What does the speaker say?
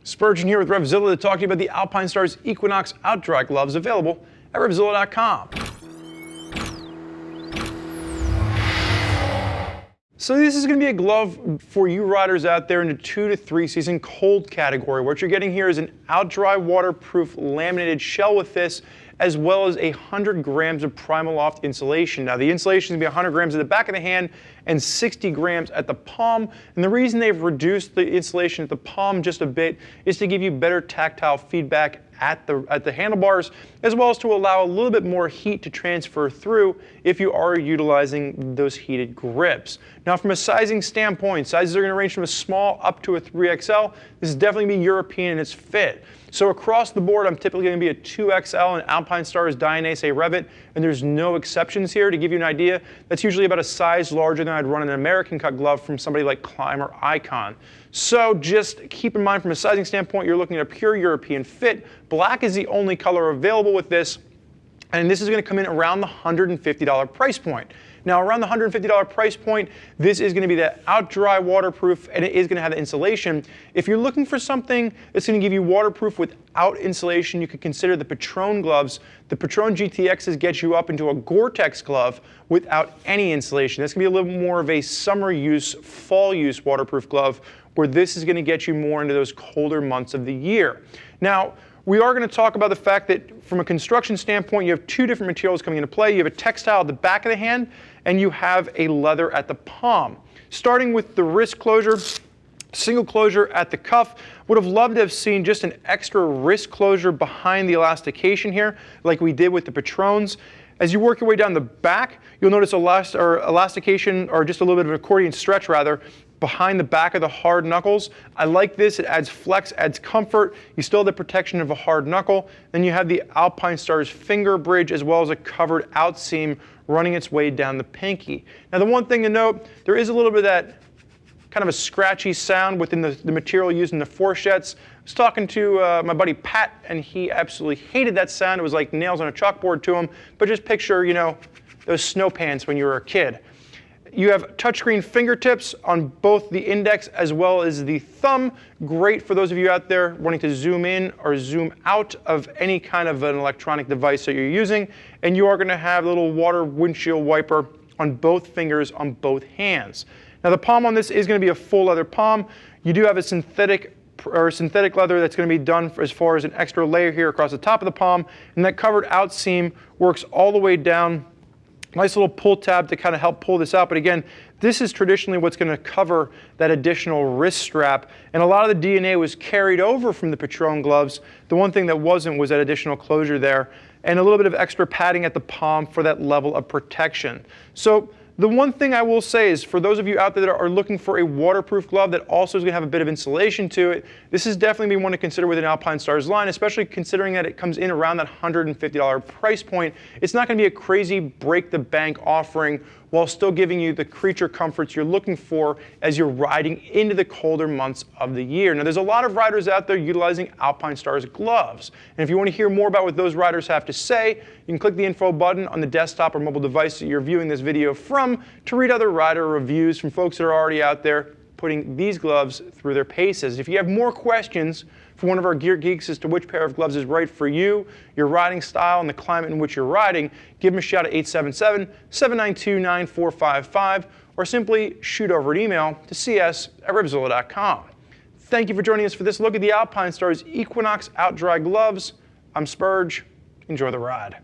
Spurgeon here with RevZilla to talk to you about the Alpinestars Equinox Outdry Gloves available at RevZilla.com. So this is going to be a glove for you riders out there in the 2 to 3 season cold category. What you're getting here is an outdry waterproof laminated shell with this, as well as 100 grams of Primaloft insulation. Now the insulation is going to be 100 grams at the back of the hand and 60 grams at the palm. And the reason they've reduced the insulation at the palm just a bit is to give you better tactile feedback at the handlebars, as well as to allow a little bit more heat to transfer through if you are utilizing those heated grips. Now from a sizing standpoint, sizes are going to range from a small up to a 3XL. This is definitely going to be European in its fit. So across the board, I'm typically going to be a 2XL in Alpinestars Dynace Revit, and there's no exceptions here. To give you an idea, that's usually about a size larger than I'd run an American cut glove from somebody like Climb or Icon. So just keep in mind from a sizing standpoint, you're looking at a pure European fit. Black is the only color available with this, and this is going to come in around the $150 price point. Now around the $150 price point, this is going to be that outdry waterproof, and it is going to have the insulation. If you're looking for something that's going to give you waterproof without insulation, you could consider the Patron gloves. The Patron GTXs get you up into a Gore-Tex glove without any insulation. That's going to be a little more of a summer use, fall use waterproof glove, where this is going to get you more into those colder months of the year. Now, we are going to talk about the fact that from a construction standpoint, you have two different materials coming into play. You have a textile at the back of the hand, and you have a leather at the palm. Starting with the wrist closure, single closure at the cuff. Would have loved to have seen just an extra wrist closure behind the elastication here, like we did with the Patrons. As you work your way down the back, you'll notice elastication, or just a little bit of an accordion stretch rather, behind the back of the hard knuckles. I like this. It adds flex, adds comfort. You still have the protection of a hard knuckle. Then you have the Alpinestars finger bridge, as well as a covered out seam running its way down the pinky. Now the one thing to note, there is a little bit of that kind of a scratchy sound within the material used in the fourchettes. I was talking to my buddy Pat, and he absolutely hated that sound. It was like nails on a chalkboard to him. But just picture, you know, those snow pants when you were a kid. You have touchscreen fingertips on both the index as well as the thumb. Great for those of you out there wanting to zoom in or zoom out of any kind of an electronic device that you're using. And you are going to have a little water windshield wiper on both fingers on both hands. Now the palm on this is going to be a full leather palm. You do have a synthetic leather that's going to be done as far as an extra layer here across the top of the palm. And that covered out seam works all the way down. Nice little pull tab to kind of help pull this out. But again, this is traditionally what's going to cover that additional wrist strap. And a lot of the DNA was carried over from the Patron gloves. The one thing that wasn't was that additional closure there, and a little bit of extra padding at the palm for that level of protection. So the one thing I will say is, for those of you out there that are looking for a waterproof glove that also is going to have a bit of insulation to it, this is definitely one to consider with an Alpinestars line, especially considering that it comes in around that $150 price point. It's not going to be a crazy break-the-bank offering while still giving you the creature comforts you're looking for as you're riding into the colder months of the year. Now, there's a lot of riders out there utilizing Alpinestars gloves. And if you want to hear more about what those riders have to say, you can click the info button on the desktop or mobile device that you're viewing this video from to read other rider reviews from folks that are already out there putting these gloves through their paces. If you have more questions for one of our gear geeks as to which pair of gloves is right for you, your riding style, and the climate in which you're riding, give them a shout at 877-792-9455, or simply shoot over an email to cs@RevZilla.com. Thank you for joining us for this look at the Alpinestars Equinox Outdry Gloves. I'm Spurge. Enjoy the ride.